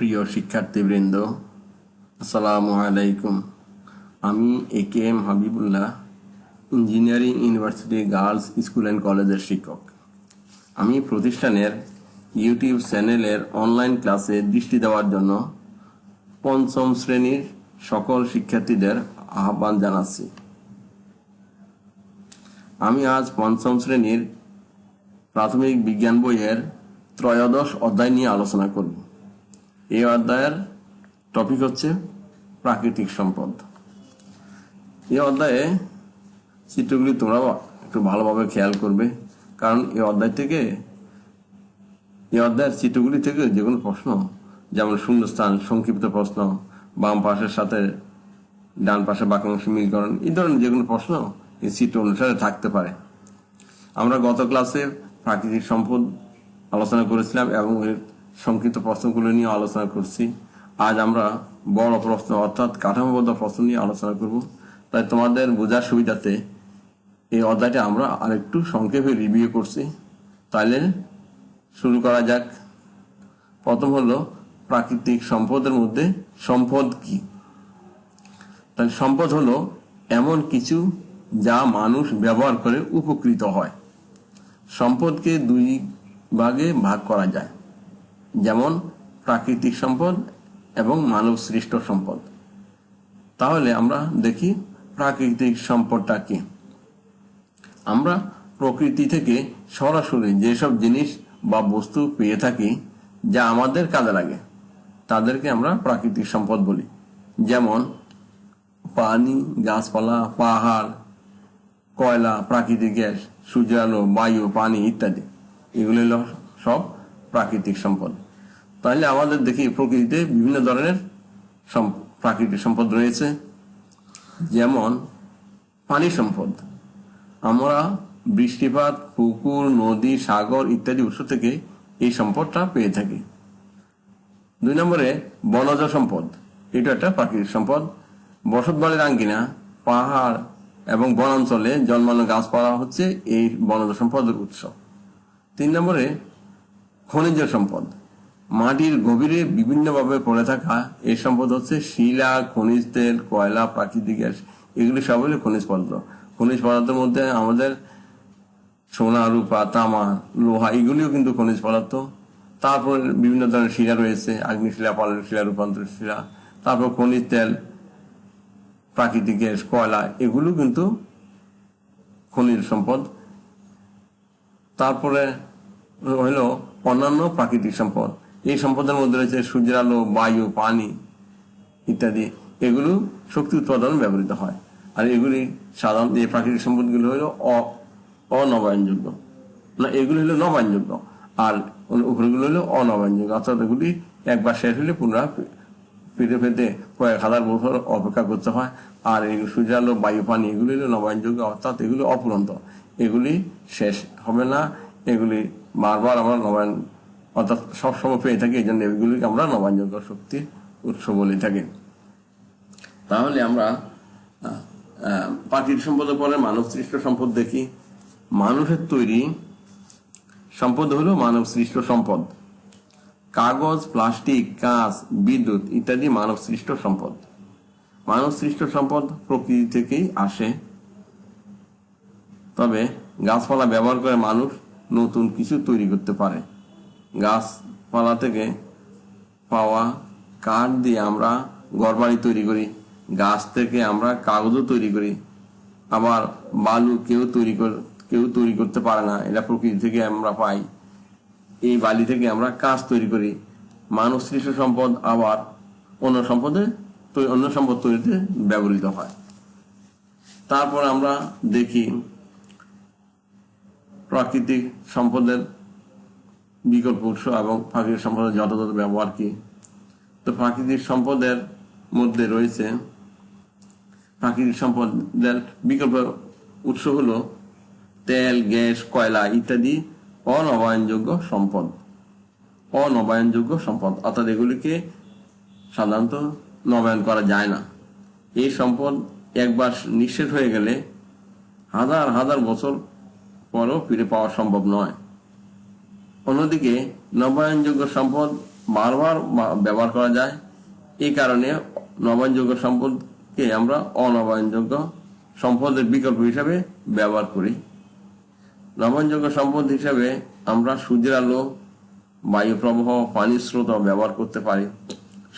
প্রিয় শিক্ষার্থীবৃন্দ, আসসালামু আলাইকুম। আমি A K M. Habibullah, engineering university girls school and কলেজের শিক্ষক। আমি প্রতিষ্ঠানের ইউটিউব চ্যানেলের অনলাইন ক্লাসে দৃষ্টি দেওয়ার জন্য পঞ্চম শ্রেণীর সকল শিক্ষার্থীদের আহ্বান জানাচ্ছি। আমি আজ পঞ্চম শ্রেণীর প্রাথমিক বিজ্ঞান বইয়ের ত্রয়োদশ অধ্যায় নিয়ে আলোচনা করব। এই অধ্যায়ের টপিক হচ্ছে প্রাকৃতিক সম্পদ। এই অধ্যায়ে চিত্রগুলি তোমরা একটু ভালোভাবে খেয়াল করবে, কারণ এই অধ্যায়ের চিত্রগুলি থেকে যে কোনো প্রশ্ন, যেমন শূন্যস্থান, সংক্ষিপ্ত প্রশ্ন, বাম পাশের সাথে ডান পাশে বাক্যাংশ মিলকরণ, এই ধরনের যে কোনো প্রশ্ন এই চিত্র অনুসারে থাকতে পারে। আমরা গত ক্লাসে প্রাকৃতিক সম্পদ আলোচনা করেছিলাম এবং এর সংক্ষিপ্ত প্রশ্নগুলো নিয়ে আলোচনা করছি। আজ আমরা বড় প্রশ্ন অর্থাৎ কাঠামোবদ্ধ প্রশ্ন নিয়ে আলোচনা করব। তাই তোমাদের বোঝার সুবিধাতে এই অধ্যায়টা আমরা আরেকটু সংক্ষেপে রিভিউ করছি। তাহলে শুরু করা যাক। প্রথম হলো প্রাকৃতিক সম্পদের মধ্যে সম্পদ কি। তাহলে সম্পদ হলো এমন কিছু যা মানুষ ব্যবহার করে উপকৃত হয়। সম্পদকে দুই ভাগে ভাগ করা যায়, যেমন প্রাকৃতিক সম্পদ এবং মানব সৃষ্ট সম্পদ। তাহলে আমরা দেখি প্রাকৃতিক সম্পদটা কি। আমরা প্রকৃতি থেকে সরাসরি যেসব জিনিস বা বস্তু পেয়ে থাকি যা আমাদের কাজে লাগে, তাদেরকে আমরা প্রাকৃতিক সম্পদ বলি। যেমন পানি, গাছপালা, পাহাড়, কয়লা, প্রাকৃতিক গ্যাস, সূর্যের আলো, বায়ু, পানি ইত্যাদি, এগুলো হলো সব প্রাকৃতিক সম্পদ। তাহলে আমাদের দেখি প্রকৃতিতে বিভিন্ন ধরনের প্রাকৃতিক সম্পদ রয়েছে। যেমন পানি সম্পদ, আমরা বৃষ্টিপাত, পুকুর, নদী, সাগর ইত্যাদি উৎস থেকে এই সম্পদটা পেয়ে থাকি। 2 নম্বরে বনজ সম্পদ, এটা একটা প্রাকৃতিক সম্পদ। বসতবাড়ির আঙ্গিনা, পাহাড় এবং বনাঞ্চলে জন্মানো গাছপালা হচ্ছে এই বনজ সম্পদের উৎস। 3 নম্বরে খনিজ সম্পদ, মাটির গভীরে বিভিন্নভাবে পড়ে থাকা এই সম্পদ হচ্ছে শিলা, খনিজ তেল, কয়লা, প্রাকৃতিক গ্যাস, এগুলি সব হলো খনিজ পদার্থ। খনিজ পদার্থের মধ্যে আমাদের সোনা, রূপা, তামা, লোহা, এগুলিও কিন্তু খনিজ পদার্থ। তারপর বিভিন্ন ধরনের শিলা রয়েছে, আগ্নেয়শিলা, পাললিক শিলা, রূপান্তরিত শিলা। তারপর খনিজ তেল, প্রাকৃতিক গ্যাস, কয়লা, এগুলো কিন্তু খনিজ সম্পদ। তারপরে হলো অন্যান্য প্রাকৃতিক সম্পদ। এই সম্পদের মধ্যে রয়েছে সূর্যের আলো, বায়ু, পানি ইত্যাদি, এগুলো শক্তি উৎপাদনে ব্যবহৃত হয়। আর এগুলি সাধারণত এই প্রাকৃতিক সম্পদগুলো হলো অনবায়নযোগ্য, না এগুলি হলো নবায়নযোগ্য, আর উপরগুলো হলো অনবায়নযোগ্য, অর্থাৎ এগুলি একবার শেষ হলে পুনরায় ফিরে পেতে কয়েক হাজার বছর অপেক্ষা করতে হয়। আর এই সূর্যের আলো, বায়ু, পানি এগুলি হলো নবায়নযোগ্য, অর্থাৎ এগুলি অপুরন্ত, এগুলি শেষ হবে না, এগুলি বারবার আমরা নবায়ন অর্থাৎ সবসময় পেয়ে থাকি। এই জন্য এগুলিকে আমরা নবায়নযোগ্য শক্তির উৎস বলে থাকি। তাহলে আমরা প্রাকৃতিক সম্পদের পরে মানব সৃষ্ট সম্পদ দেখি। মানুষের তৈরি সম্পদ হলো মানব সৃষ্ট সম্পদ। কাগজ, প্লাস্টিক, কাঁচ, বিদ্যুৎ ইত্যাদি মানব সৃষ্ট সম্পদ। মানব সৃষ্ট সম্পদ প্রকৃতি থেকেই আসে, তবে গাছপালা ব্যবহার করে মানুষ নতুন কিছু তৈরি করতে পারে। গাছপালা থেকে পাওয়া কাঠ দিয়ে আমরা ঘরবাড়ি তৈরি করি, গাছ থেকে আমরা কাগজও তৈরি করি। আবার বালু কেউ তৈরি করতে পারে না, এটা প্রকৃতি থেকে আমরা পাই। এই বালি থেকে আমরা কাঁচ তৈরি করি। মানব সৃষ্ট সম্পদ আবার অন্য সম্পদ তৈরিতে ব্যবহৃত হয়। তারপর আমরা দেখি প্রাকৃতিক সম্পদের বিকল্প উৎস এবং প্রাকৃতিক সম্পদের যথাযথ ব্যবহার কি। তো প্রাকৃতিক সম্পদের মধ্যে রয়েছে, প্রাকৃতিক সম্পদের বিকল্প উৎস হলো তেল, গ্যাস, কয়লা ইত্যাদি অনবায়নযোগ্য সম্পদ, অর্থাৎ এগুলিকে সাধারণত নবায়ন করা যায় না। এই সম্পদ একবার নিঃশেষ হয়ে গেলে হাজার হাজার বছর পরও ফিরে পাওয়া সম্ভব নয়। অন্যদিকে নবায়নযোগ্য সম্পদ বারবার ব্যবহার করা যায়। এই কারণে নবায়নযোগ্য সম্পদকে আমরা অনবায়নযোগ্য সম্পদের বিকল্প হিসাবে ব্যবহার করি। নবায়নযোগ্য সম্পদ হিসাবে আমরা সূর্যের আলো, বায়ু প্রবাহ, পানির স্রোত ব্যবহার করতে পারি।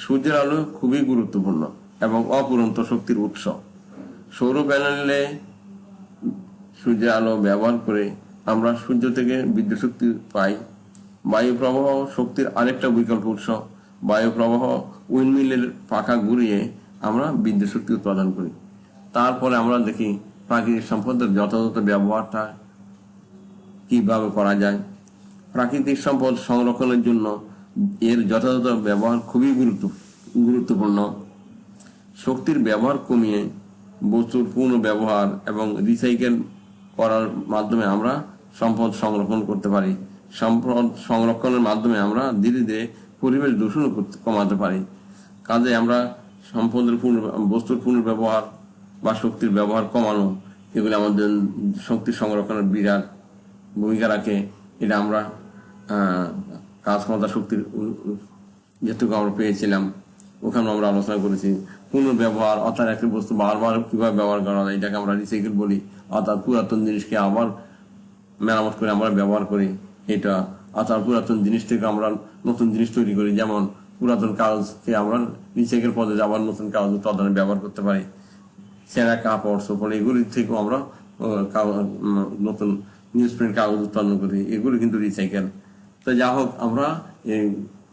সূর্যের আলো খুবই গুরুত্বপূর্ণ এবং অপুরন্ত শক্তির উৎস। সৌর প্যানেলে সূর্যের আলো ব্যবহার করে আমরা সূর্য থেকে বিদ্যুৎ শক্তি পাই। বায়ু প্রবাহ শক্তির আরেকটা বিকল্প উৎস। বায়ু প্রবাহ উইন্ডমিলের পাখা ঘুরিয়ে আমরা বিদ্যুৎ শক্তি উৎপাদন করি। তারপরে আমরা দেখি প্রাকৃতিক সম্পদের যথাযথ ব্যবহারটা কিভাবে করা যায়। প্রাকৃতিক সম্পদ সংরক্ষণের জন্য এর যথাযথ ব্যবহার খুবই গুরুত্বপূর্ণ। শক্তির ব্যবহার কমিয়ে বস্তুর পুনঃ ব্যবহার এবং রিসাইকেল করার মাধ্যমে আমরা সম্পদ সংরক্ষণ করতে পারি। সম্পদ সংরক্ষণের মাধ্যমে আমরা ধীরে ধীরে পরিবেশ দূষণ কমাতে পারি। কাজে আমরা সম্পদের বস্তুর পুনর্ব্যবহার বা শক্তির ব্যবহার কমানো, এগুলো আমাদের শক্তি সংরক্ষণের বিরাট ভূমিকা রাখে। এটা আমরা কাজ ক্ষমতা শক্তির যেটুকু আমরা পেয়েছিলাম ওখানে আমরা আলোচনা করেছি। পুনর্ব্যবহার অর্থাৎ একটি বস্তু বারবার কিভাবে ব্যবহার করা যায়, এটাকে আমরা রিসাইকেল বলি। অর্থাৎ পুরাতন জিনিসকে আবার মেরামত করে আমরা ব্যবহার করি। এটা অর্থাৎ পুরাতন জিনিস থেকে আমরা নতুন জিনিস তৈরি করি। যেমন পুরাতন কাগজকে আমরা রিসাইকেল পদ্ধতি আবার নতুন কাগজ উৎপাদনে ব্যবহার করতে পারি। ছেঁড়া কাপড় চোপড় এগুলি থেকেও আমরা নতুন নিউজ প্রিন্ট কাগজ উৎপাদন করি। এগুলি কিন্তু রিসাইকেল। তো যা হোক, আমরা এই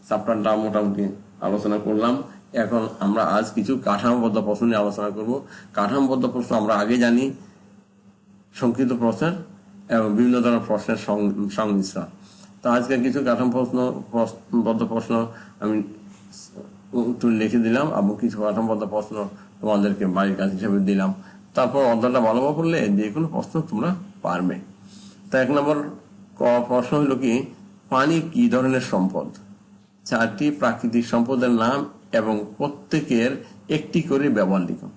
চ্যাপ্টারটা মোটামুটি আলোচনা করলাম। এখন আমরা আজ কিছু কাঠামোবদ্ধ প্রশ্ন নিয়ে আলোচনা করব। কাঠামোবদ্ধ প্রশ্ন আমরা আগে জানি, সংক্ষিপ্ত প্রশ্নের এবং বিভিন্ন ধরনের প্রশ্নের সংমিশ্রণ। তো আজকে কিছু কাঠামোবদ্ধ প্রশ্ন আমি উত্তর লিখে দিলাম এবং কিছু কাঠামোবদ্ধ প্রশ্ন তোমাদেরকে বাড়ির কাজ হিসেবে দিলাম। তারপর অধ্যায়টা ভালোভাবে পড়লে যে কোনো প্রশ্ন তোমরা পারবে। তা 1 নম্বর প্রশ্ন হলো কি, পানি কি ধরনের সম্পদ? 4টি প্রাকৃতিক সম্পদের নাম এবং প্রত্যেকের একটি করে ব্যবহার লিখো।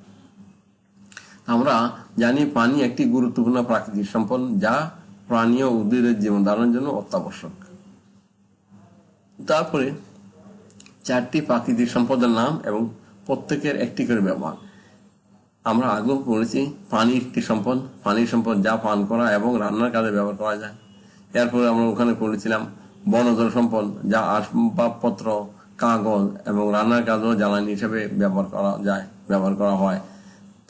আমরা জানি পানি একটি গুরুত্বপূর্ণ প্রাকৃতিক সম্পদ যা প্রাণী ও উদ্ভিদের জীবন ধারণের জন্য অত্যাবশ্যক। তারপরে 4টি প্রাকৃতিক সম্পদের নাম এবং প্রত্যেকের একটি করে ব্যবহার। আমরা আগেও পড়েছি পানি একটি সম্পদ, পানির সম্পদ যা পান করা এবং রান্নার কাজে ব্যবহার করা যায়। এরপরে আমরা ওখানে পড়েছিলাম বনজ সম্পদ যা আসবাবপত্র, কাগজ এবং রান্নার কাজেও জ্বালানি হিসেবে ব্যবহার করা হয়।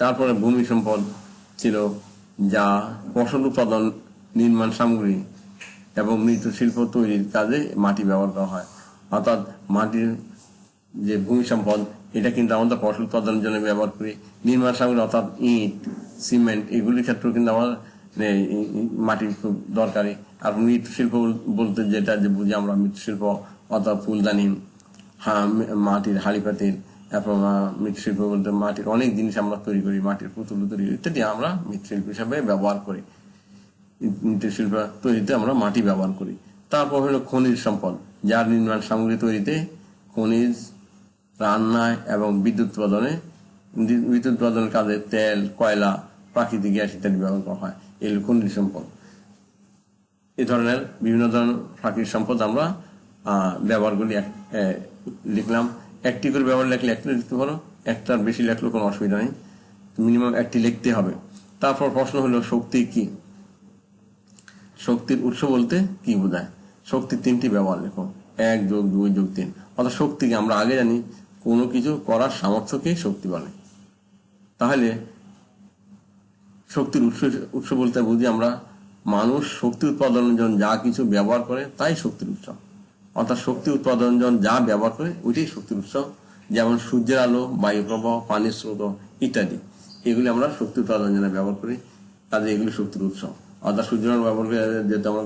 তারপরে ভূমি সম্পদ ছিল যা ফসল উৎপাদন, নির্মাণ সামগ্রী এবং মৃৎশিল্প তৈরির কাজে মাটি ব্যবহার করা হয়। অর্থাৎ মাটির যে ভূমি সম্পদ, এটা কিন্তু আমাদের ফসল উৎপাদনের জন্য ব্যবহার করি। নির্মাণ সামগ্রী অর্থাৎ ইট, সিমেন্ট এগুলির ক্ষেত্রেও কিন্তু আমার মাটি খুব দরকারি। আর মৃৎশিল্প বলতে যেটা যে বুঝি আমরা, মৃৎশিল্প অর্থাৎ ফুলদানি, মাটির হাঁড়ি পাতিল, তারপর মৃৎশিল্প বলতে মাটির অনেক জিনিস আমরা তৈরি করি, মাটির পুতুল তৈরি ইত্যাদি আমরা মৃৎশিল্প হিসাবে ব্যবহার করি। মৃৎশিল্প তৈরিতে আমরা মাটি ব্যবহার করি। তারপর হলো খনিজ সম্পদ, যার নির্মাণ সামগ্রী তৈরিতে, খনিজ রান্নায় এবং বিদ্যুৎ উৎপাদনের কাজে তেল, কয়লা, প্রাকৃতিক গ্যাস ইত্যাদি ব্যবহার করা হয়। এই খনিজ সম্পদ। এই ধরনের বিভিন্ন ধরনের প্রাকৃতিক সম্পদ আমরা ব্যবহারগুলি লিখলাম। একটি করে ব্যবহার লিখলে একটা লিখতে পারো, একটার বেশি লিখলেও কোনো অসুবিধা নেই, মিনিমাম একটি লিখতে হবে। তারপর প্রশ্ন হলো শক্তি কি? শক্তির উৎস বলতে কি বোঝায়? শক্তির 3টি ব্যবহার লেখো। 1 + 2 + 3। অর্থাৎ শক্তিকে আমরা আগে জানি কোনো কিছু করার সামর্থ্যকেই শক্তি বলে। তাহলে শক্তির উৎস বলতে বুঝি আমরা মানুষ শক্তি উৎপাদনের জন্য যা কিছু ব্যবহার করে তাই শক্তির উৎস। অর্থাৎ শক্তি উৎপাদনের জন্য যা ব্যবহার করে ওইটাই শক্তির উৎস। যেমন সূর্যের আলো, বায়ু প্রবাহ, পানির স্রোত ইত্যাদি, এগুলি আমরা শক্তি উৎপাদনের জন্য ব্যবহার করি। কাজে এগুলি শক্তির উৎস। অর্থাৎ সূর্যের আলো ব্যবহার করে যেহেতু আমরা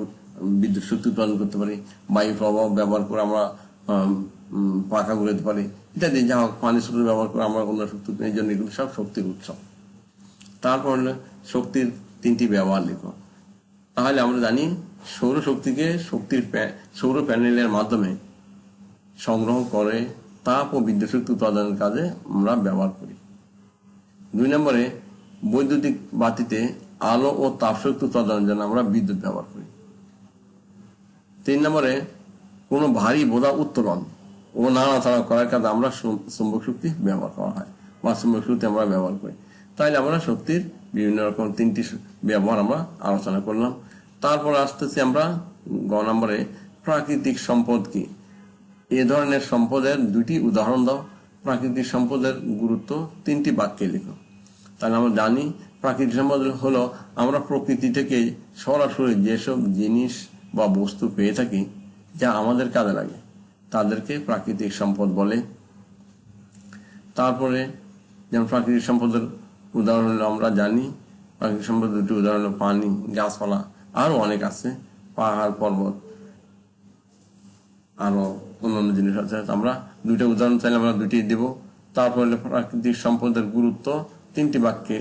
বিদ্যুৎ শক্তি উৎপাদন করতে পারি, বায়ু প্রবাহ ব্যবহার করে আমরা পাখা ঘুরাতে পারি ইত্যাদি। যা হোক, পানির স্রোত ব্যবহার করে আমরা অন্য শক্তি, এই জন্য এগুলি সব শক্তির উৎস। তারপর হলো শক্তির 3টি ব্যবহার লিখো। তাহলে আমরা জানি সৌরশক্তিকে সৌর প্যানেলের মাধ্যমে সংগ্রহ করে তাপ ও বিদ্যুৎ শক্তি উৎপাদনের কাজে আমরা ব্যবহার করি। 2 নম্বরে বৈদ্যুতিক বাতিতে আলো ও তাপ শক্তি উৎপাদনের জন্য আমরা বিদ্যুৎ ব্যবহার করি। 3 নম্বরে কোনো ভারী বোঝা উত্তোলন ও নাড়াচাড়া করার কাজে আমরা চুম্বক শক্তি ব্যবহার করা হয় বা চুম্বক শক্তি আমরা ব্যবহার করি। তাইলে আমরা শক্তির বিভিন্ন রকম 3টি ব্যবহার আমরা আলোচনা করলাম। তারপর আসতেছি আমরা গ নম্বরে, প্রাকৃতিক সম্পদ কি? এ ধরনের সম্পদের 2টি উদাহরণ দাও। প্রাকৃতিক সম্পদের গুরুত্ব 3টি বাক্যে লিখো। তাহলে আমরা জানি প্রাকৃতিক সম্পদ হলো আমরা প্রকৃতি থেকে সরাসরি যেসব জিনিস বা বস্তু পেয়ে থাকি যা আমাদের কাজে লাগে তাদেরকে প্রাকৃতিক সম্পদ বলে। তারপরে যেমন প্রাকৃতিক সম্পদের উদাহরণ হলো, আমরা জানি প্রাকৃতিক সম্পদের 2টি উদাহরণ হলো পানি, গাছপালা, আরো অনেক আছে, পাহাড় পর্বত, আরো অন্যান্য জিনিস আছে। আমরা 2টা উদাহরণ চাইলে আমরা 2টি দেব। তারপর হলো প্রাকৃতিক সম্পদের গুরুত্ব 3টি বাক্যে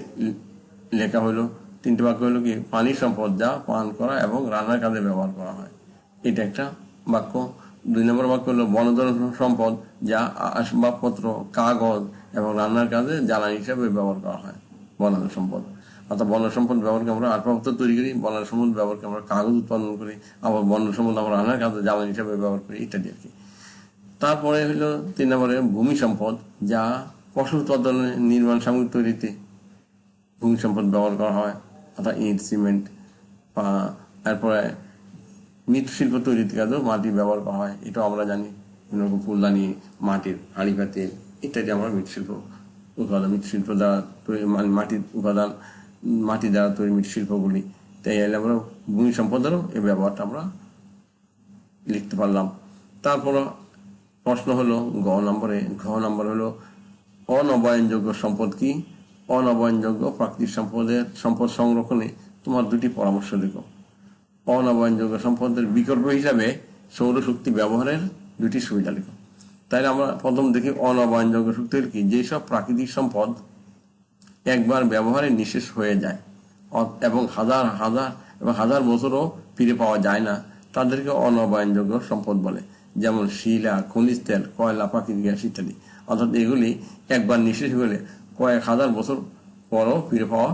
লেখা হলো। 3টি বাক্য হলো কি, পানি সম্পদ যা পান করা এবং রান্নার কাজে ব্যবহার করা হয়, এটা একটা বাক্য। 2 নম্বর বাক্য হলো বনজ সম্পদ যা আসবাবপত্র, কাগজ এবং রান্নার কাজে জ্বালানি হিসাবে ব্যবহার করা হয়, বনজ সম্পদ। অর্থাৎ বনজ সম্পদ ব্যবহার করে আমরা আসবাবপত্র তৈরি করি, বনজ সম্পদ ব্যবহার করে আমরা কাগজ উৎপাদন করি, আবার বনজ সম্পদ আমরা রান্নার কাজে জ্বালানি হিসাবে ব্যবহার করি, ইত্যাদি আর কি। তারপরে হলো 3 নম্বরে ভূমি সম্পদ যা ফসল উৎপাদনে, নির্মাণ সামগ্রী তৈরিতে ভূমি সম্পদ ব্যবহার করা হয়, অর্থাৎ ইট, সিমেন্ট। তারপরে মৃৎশিল্প তৈরিতে কাজেও মাটি ব্যবহার করা হয়, এটাও আমরা জানি। ফুলদানি, মাটির হাঁড়ি পাতিল ইত্যাদি আমরা মৃৎশিল্প উপাদান, মৃৎশিল্প দ্বারা তৈরি, মাটির উপাদান, মাটি দ্বারা তৈরি মৃৎশিল্পগুলি। তাই আমরা ভূমি সম্পদেরও এই ব্যবহারটা আমরা লিখতে পারলাম। তারপর প্রশ্ন হলো ঘ নম্বরে হলো অনবায়নযোগ্য সম্পদ কি? অনবায়নযোগ্য প্রাকৃতিক সম্পদ সংরক্ষণে তোমার 2টি পরামর্শ লিখো। অনবায়নযোগ্য সম্পদের বিকল্প হিসাবে সৌরশক্তি ব্যবহারের 2টি সুবিধা লিখো। তাইলে আমরা প্রথম দেখি অনবায়নযোগ্য শক্তি কি, যেসব প্রাকৃতিক সম্পদ একবার ব্যবহারে নিঃশেষ হয়ে যায় এবং হাজার বছরও ফিরে পাওয়া যায় না, তাদেরকে অনবায়নযোগ্য সম্পদ বলে। যেমন শিলা, খনিজ তেল, কয়লা, প্রাকৃতিক গ্যাস ইত্যাদি। অর্থাৎ এগুলি একবার নিঃশেষ হলে কয়েক হাজার বছর পরও ফিরে পাওয়া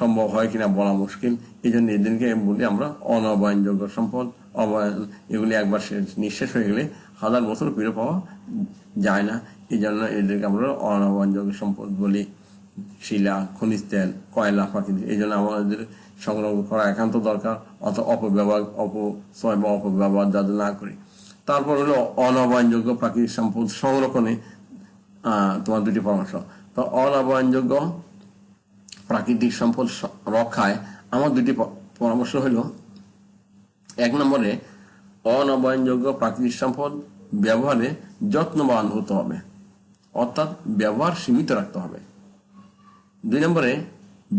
সম্ভব হয় কিনা বলা মুশকিল। এই জন্য এদেরকে বলি আমরা অনবায়নযোগ্য সম্পদ। এগুলি একবার নিঃশেষ হয়ে গেলে হাজার বছর ফিরে পাওয়া যায় না, এই জন্য এদেরকে আমরা অনবায়নযোগ্য সম্পদ বলি। শিলা, খনিজ তেল, কয়লা, প্রাকৃতিক, এই জন্য আমাদের সংরক্ষণ করা একান্ত দরকার। অথবা অপচয় বা অপব্যবহার যাতে না করি। তারপর হলো অনবায়নযোগ্য প্রাকৃতিক সম্পদ সংরক্ষণে তোমার 2টি পরামর্শ। তো অনবায়নযোগ্য প্রাকৃতিক সম্পদ রক্ষায় আমার 2টি পরামর্শ হলো, 1 নম্বরে অনবায়নযোগ্য প্রাকৃতিক সম্পদ ব্যবহারে যত্নবান হতে হবে, অর্থাৎ ব্যবহার সীমিত রাখতে হবে। 2 নম্বরে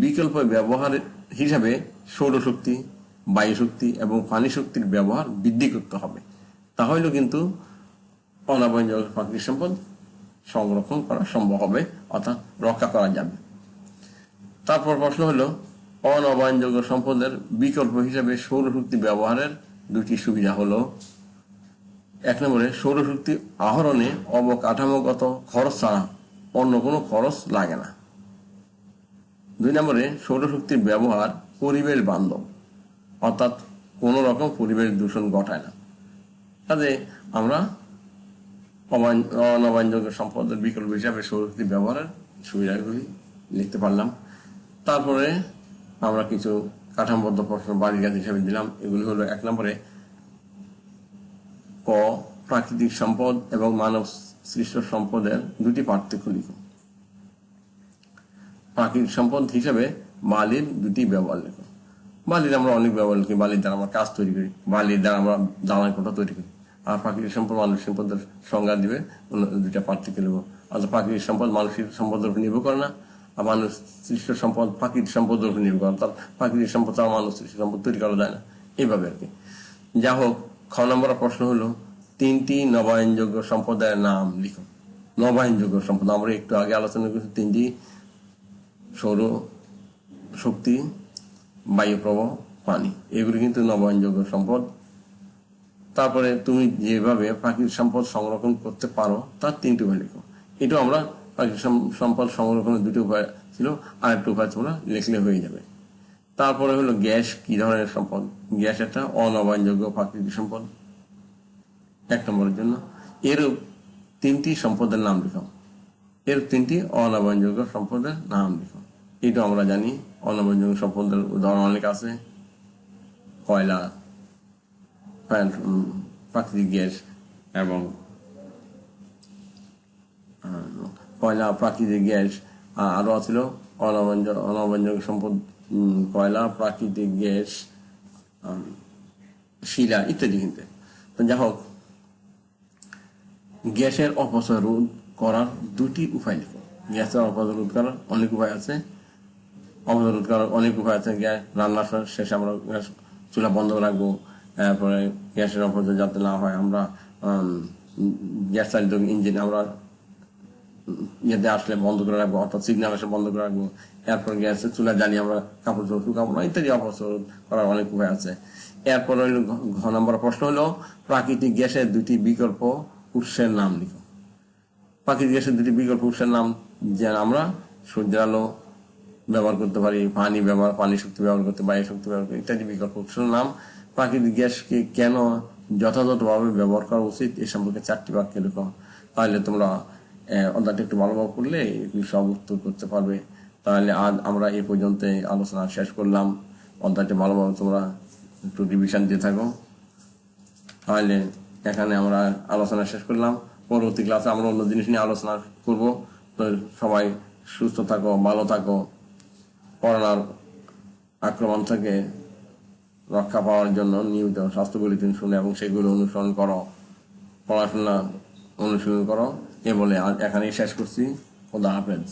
বিকল্প ব্যবহার হিসাবে সৌরশক্তি, বায়ুশক্তি এবং পানি শক্তির ব্যবহার বৃদ্ধি করতে হবে। তাহলে কিন্তু অনবায়নযোগ্য প্রাকৃতিক সম্পদ সংরক্ষণ করা সম্ভব হবে, অর্থাৎ রক্ষা করা যাবে। তারপর প্রশ্ন হলো অনবায়নযোগ্য সম্পদের বিকল্প হিসাবে সৌরশক্তি ব্যবহারের 2টি সুবিধা হলো, 1 নম্বরে সৌরশক্তি আহরণে অবকাঠামোগত খরচ ছাড়া অন্য কোনো খরচ লাগে না। 2 নম্বরে সৌরশক্তির ব্যবহার পরিবেশ বান্ধব, অর্থাৎ কোনো রকম পরিবেশ দূষণ ঘটায় না। কাজে আমরা অনবায়নযোগ্য সম্পদের বিকল্প হিসাবে সৌরশক্তি ব্যবহারের সুবিধাগুলি লিখতে পারলাম। তারপরে আমরা কিছু কাঠামোবদ্ধ প্রশ্ন বাড়ির কাজ হিসাবে দিলাম। এগুলি হলো 1 নম্বরে ক, প্রাকৃতিক সম্পদ এবং মানব সৃষ্ট সম্পদের 2টি পার্থক্য লিখো। প্রাকৃতিক সম্পদ হিসেবে বালির 2টি ব্যবহার লিখো। বালির আমরা অনেক ব্যবহার লিখি, বালির দ্বারা আমরা কাজ তৈরি করি, বালির দ্বারা আমরা দালান কোঠা তৈরি করি। আর প্রাকৃতিক সম্পদ মানুষ সম্পদের সংজ্ঞা দিবে, 2টা পার্থক্য লিখব। অর্থাৎ প্রাকৃতিক সম্পদ মানসিক সম্পদের উপর নির্ভর করে না, আর মানুষ সৃষ্ট সম্পদ প্রাকৃতিক সম্পদের উপর নির্ভর করে। অর্থাৎ প্রাকৃতিক সম্পদ ছাড়া মানুষ সৃষ্ট সম্পদ তৈরি করা যায় না, এইভাবে আর কি। যা হোক, খ নম্বর প্রশ্ন হলো 3টি নবায়নযোগ্য সম্পদের নাম লিখো। নবায়নযোগ্য সম্পদ আমরা একটু আগে আলোচনা করেছি, 3টি: সৌর শক্তি, বায়ু প্রবাহ, পানি। এগুলি কিন্তু নবায়নযোগ্য সম্পদ। তারপরে তুমি যেভাবে প্রাকৃতিক সম্পদ সংরক্ষণ করতে পারো তার 3টি উপায় লিখো। এটাও আমরা প্রাকৃতিক সম্পদ সংরক্ষণের 2টি উপায় ছিল, আর একটা উপায় তোমরা লিখলে হয়ে যাবে। তারপরে হলো গ্যাস কি ধরনের সম্পদ? গ্যাস একটা অনবায়নযোগ্য প্রাকৃতিক সম্পদ, 1 নম্বরের জন্য। এরূপ 3টি সম্পদের নাম লিখো। এর 3টি অনবায়নযোগ্য সম্পদের নাম লিখো। এটা আমরা জানি। অনবায়নযোগ্য সম্পদের উদাহরণ অনেক আছে। কয়লা, প্রাকৃতিক গ্যাস এবং কয়লা, প্রাকৃতিক গ্যাস, আরো ছিল অনবায়নযোগ্য সম্পদ, কয়লা, প্রাকৃতিক গ্যাস, শিলা ইত্যাদি। কিন্তু তো যাই হোক, গ্যাসের অপচয় রোধ করার 2টি উপায় লিখো। গ্যাসের অপচয় রোধ করার অনেক উপায় আছে। অপচয় রোধ করার অনেক উপায় আছে। গ্যাস রান্নার শেষে আমরা গ্যাস চুলা বন্ধ রাখবো। তারপরে গ্যাসের অপচয় যাতে না হয় আমরা গ্যাস চালিত ইঞ্জিন আমরা ইয়েতে আসলে বন্ধ করে রাখবো, অর্থাৎ সিগন্যাল আসলে বন্ধ করে রাখবো। এরপর গ্যাসের চুলা জ্বালিয়ে আমরা কাপড় চোপড় শুকাবো না, ইত্যাদি অপচয় রোধ করার অনেক উপায় আছে। এরপর হইল ঘ নম্বর প্রশ্ন হলো প্রাকৃতিক গ্যাসের 2টি বিকল্প উৎসের নাম লিখো। প্রাকৃতিক গ্যাসের 2টি বিকল্প উৎসের নাম, যে আমরা সূর্যের আলো ব্যবহার করতে পারি, পানি শক্তি ব্যবহার করতে, বায়ু শক্তি ব্যবহার করি, ইত্যাদি বিকল্প উৎসের নাম। প্রাকৃতিক গ্যাসকে কেন যথাযথভাবে ব্যবহার করা উচিত এ সম্পর্কে 4টি বাক্য লিখো। তাহলে তোমরা অধ্যায়টা একটু ভালোভাবে করলে এগুলি সব উত্তর করতে পারবে। তাহলে আজ আমরা এই পর্যন্ত আলোচনা শেষ করলাম। অধ্যায়টা ভালোভাবে তোমরা একটু রিভিশন দিয়ে থাকো। তাহলে এখানে আমরা আলোচনা শেষ করলাম। পরবর্তী ক্লাসে আমরা অন্য জিনিস নিয়ে আলোচনা করব। তো সবাই সুস্থ থাকো, ভালো থাকো। করোনার আক্রমণ থেকে রক্ষা পাওয়ার জন্য নিয়মিত স্বাস্থ্য বুলেটিন শুনে এবং সেগুলো অনুসরণ করো, পড়াশোনা অনুশীলন করো। এ বলে আজ এখানেই শেষ করছি। খোদা হাফেজ।